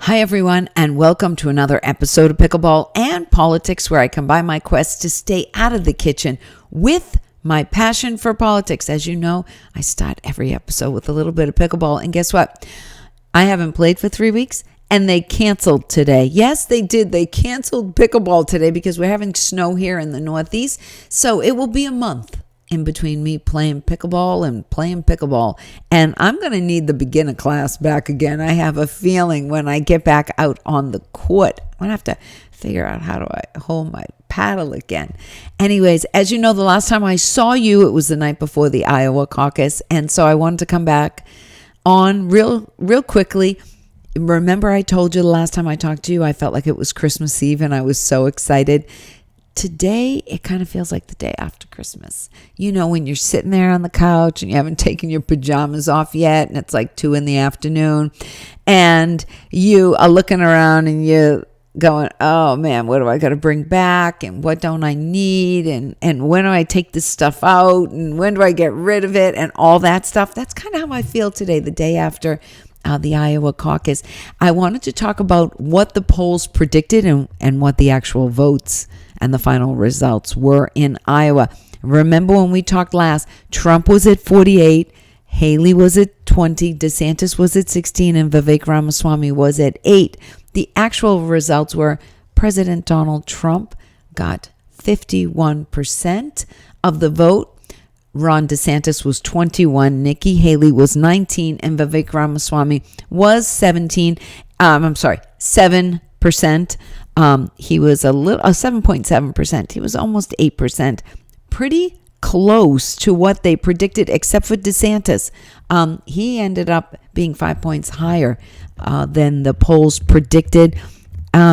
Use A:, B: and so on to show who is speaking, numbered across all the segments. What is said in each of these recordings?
A: Hi, everyone, and welcome to another episode of Pickleball and Politics, where I combine my quest to stay out of the kitchen with my passion for politics. As you know, I start every episode with a little bit of pickleball, and guess what? I haven't played for 3 weeks, and they canceled today. Yes, they did. They canceled pickleball today because we're having snow here in the Northeast, so it will be a month in between me playing pickleball and playing pickleball. And I'm going to need the beginner class back again. I have a feeling when I get back out on the court, I'm going to have to figure out how do I hold my paddle again. Anyways, as you know, the last time I saw you, it was the night before the Iowa Caucus. And so I wanted to come back on real quickly. Remember, I told you the last time I talked to you, I felt like it was Christmas Eve and I was so excited. Today, it kind of feels like the day after Christmas. You know, when you're sitting there on the couch and you haven't taken your pajamas off yet, and it's like 2 p.m, and you are looking around and you're going, oh man, what do I got to bring back? And what don't I need? And when do I take this stuff out? And when do I get rid of it? And all that stuff. That's kind of how I feel today, the day after the Iowa Caucus. I wanted to talk about what the polls predicted and what the actual votes and the final results were in Iowa. Remember when we talked last, Trump was at 48, Haley was at 20, DeSantis was at 16, and Vivek Ramaswamy was at 8. The actual results were President Donald Trump got 51% of the vote. Ron DeSantis was 21, Nikki Haley was 19, and Vivek Ramaswamy was 7%. He was a 7.7%. He was almost 8%. Pretty close to what they predicted, except for DeSantis. He ended up being 5 points higher than the polls predicted.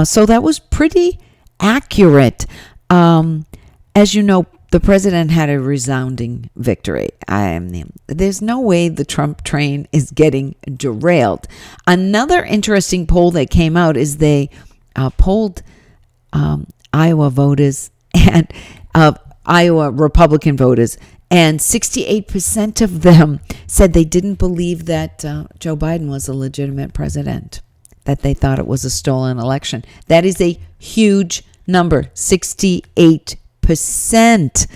A: So that was pretty accurate. As you know, the president had a resounding victory. There's no way the Trump train is getting derailed. Another interesting poll that came out is they polled Iowa voters and Iowa Republican voters, and 68% of them said they didn't believe that Joe Biden was a legitimate president, that they thought it was a stolen election. That is a huge number, 68%,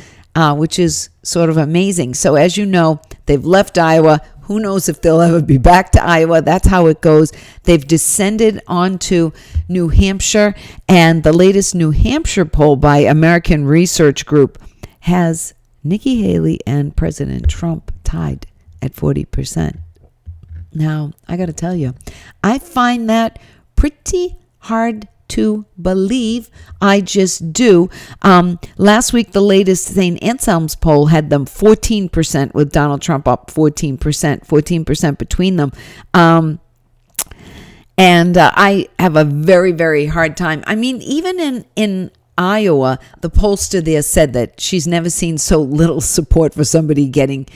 A: which is sort of amazing. So as you know, they've left Iowa. Who knows if they'll ever be back to Iowa? That's how it goes. They've descended onto New Hampshire, and the latest New Hampshire poll by American Research Group has Nikki Haley and President Trump tied at 40%. Now, I got to tell you, I find that pretty hard to believe. I just do. Last week, the latest St. Anselm's poll had them 14%, with Donald Trump up 14% between them. And I have a very, very hard time. I mean, even in Iowa, the pollster there said that she's never seen so little support for somebody getting,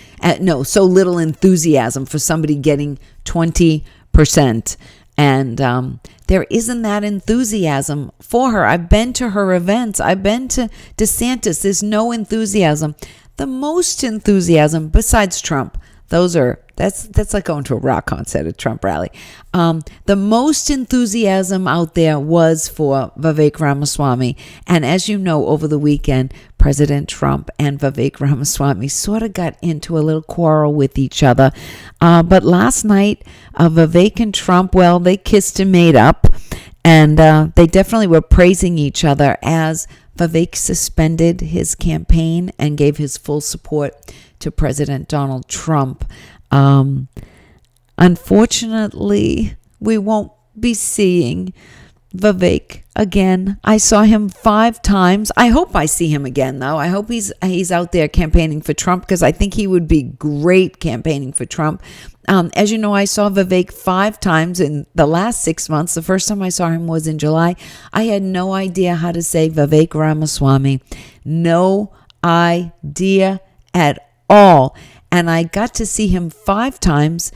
A: so little enthusiasm for somebody getting 20%. And there isn't that enthusiasm for her. I've been to her events. I've been to DeSantis. There's no enthusiasm. The most enthusiasm, besides Trump, that's like going to a rock concert, a Trump rally. The most enthusiasm out there was for Vivek Ramaswamy. And as you know, over the weekend, President Trump and Vivek Ramaswamy sort of got into a little quarrel with each other. But last night, Vivek and Trump, well, they kissed and made up. And they definitely were praising each other as Vivek suspended his campaign and gave his full support to President Donald Trump. Unfortunately, we won't be seeing Vivek again. I saw him 5 times. I hope I see him again, though. I hope he's out there campaigning for Trump, because I think he would be great campaigning for Trump. As you know, I saw Vivek 5 times in the last 6 months. The first time I saw him was in July. I had no idea how to say Vivek Ramaswamy. No idea at all. And I got to see him 5 times.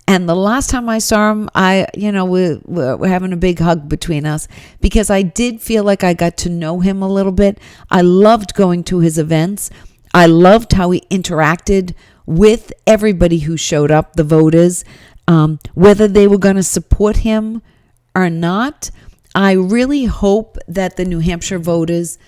A: And the last time I saw him, we're having a big hug between us, because I did feel like I got to know him a little bit. I loved going to his events. I loved how he interacted with everybody who showed up, the voters, whether they were going to support him or not, I really hope that the New Hampshire voters,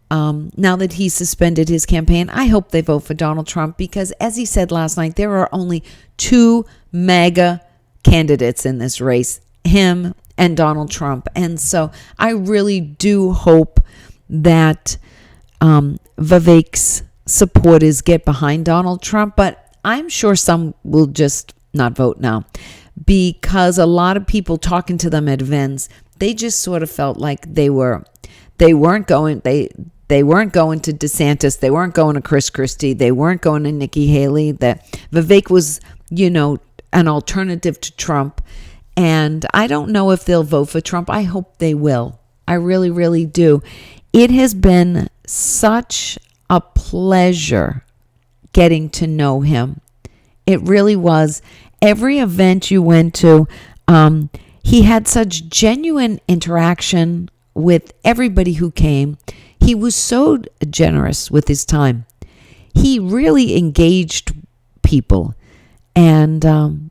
A: now that he suspended his campaign, I hope they vote for Donald Trump, because as he said last night, there are only two MAGA candidates in this race, him and Donald Trump. And so I really do hope that Vivek's supporters get behind Donald Trump, but I'm sure some will just not vote now, because a lot of people talking to them at events, they just sort of felt like they weren't going to DeSantis, they weren't going to Chris Christie, they weren't going to Nikki Haley, that Vivek was, an alternative to Trump. And I don't know if they'll vote for Trump. I hope they will. I really, really do. It has been such a pleasure getting to know him. It really was. Every event you went to, he had such genuine interaction with everybody who came. He was so generous with his time. He really engaged people, and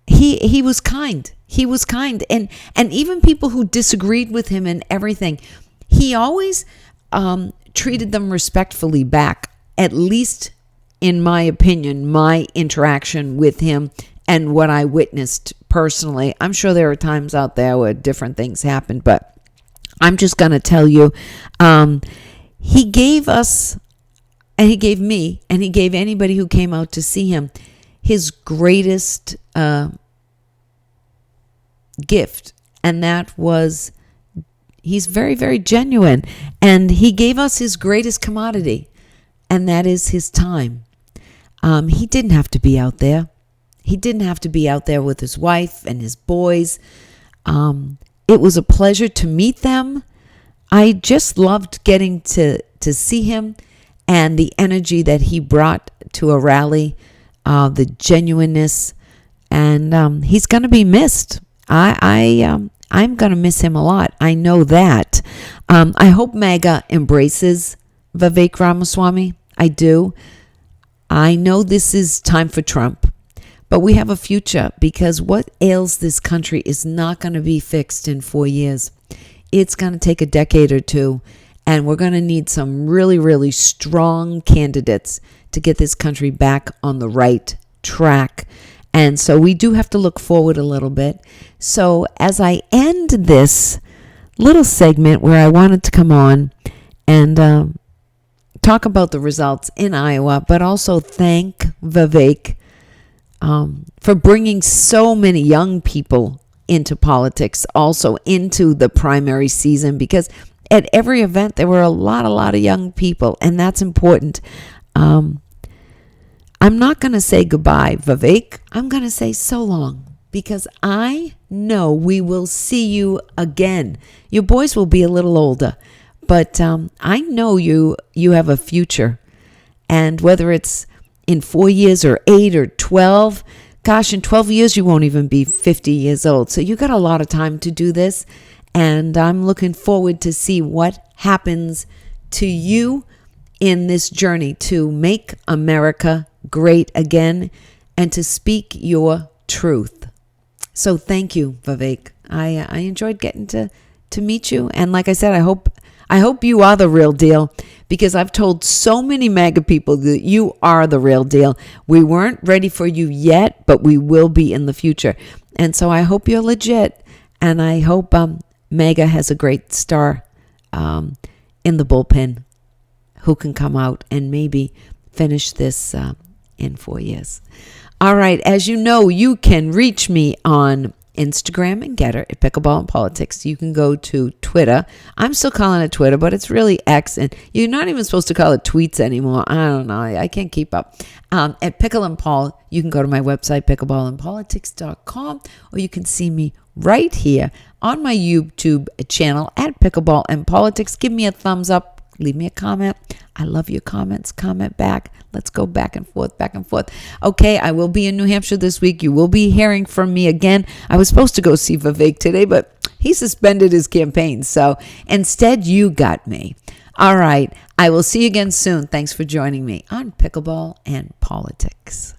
A: he was kind. He was kind, and even people who disagreed with him and everything, he always treated them respectfully back. At least, in my opinion, my interaction with him and what I witnessed personally. I'm sure there are times out there where different things happened, but I'm just going to tell you, he gave us, and he gave me, and he gave anybody who came out to see him, his greatest gift. And that was, he's very, very genuine. And he gave us his greatest commodity, and that is his time. He didn't have to be out there. He didn't have to be out there with his wife and his boys. It was a pleasure to meet them. I just loved getting to see him, and the energy that he brought to a rally, the genuineness, and he's going to be missed. I'm going to miss him a lot. I know that. I hope MAGA embraces Vivek Ramaswamy. I do. I know this is time for Trump, but we have a future, because what ails this country is not going to be fixed in 4 years. It's going to take a decade or two, and we're going to need some really, really strong candidates to get this country back on the right track. And so we do have to look forward a little bit. So as I end this little segment where I wanted to come on and talk about the results in Iowa, but also thank Vivek for bringing so many young people into politics, also into the primary season, because at every event there were a lot of young people, and that's important. I'm not going to say goodbye, Vivek. I'm going to say so long, because I know we will see you again. Your boys will be a little older, but I know you have a future. And whether it's in 4 years or 8 or 12, gosh, in 12 years you won't even be 50 years old. So you got a lot of time to do this. And I'm looking forward to see what happens to you in this journey to make America great again and to speak your truth. So thank you, Vivek. I enjoyed getting to meet you. And like I said, I hope you are the real deal, because I've told so many MAGA people that you are the real deal. We weren't ready for you yet, but we will be in the future. And so I hope you're legit, and I hope MAGA has a great star in the bullpen who can come out and maybe finish this in 4 years. All right, as you know, you can reach me on Instagram and Getter at Pickleball and Politics. You can go to Twitter. I'm still calling it Twitter, but it's really X, and you're not even supposed to call it tweets anymore. I don't know. I can't keep up. At Pickle and Paul, you can go to my website, pickleballandpolitics.com, or you can see me right here on my YouTube channel at Pickleball and Politics. Give me a thumbs up. Leave me a comment. I love your comments. Comment back. Let's go back and forth, back and forth. Okay, I will be in New Hampshire this week. You will be hearing from me again. I was supposed to go see Vivek today, but he suspended his campaign. So instead, you got me. All right, I will see you again soon. Thanks for joining me on Pickleball and Politics.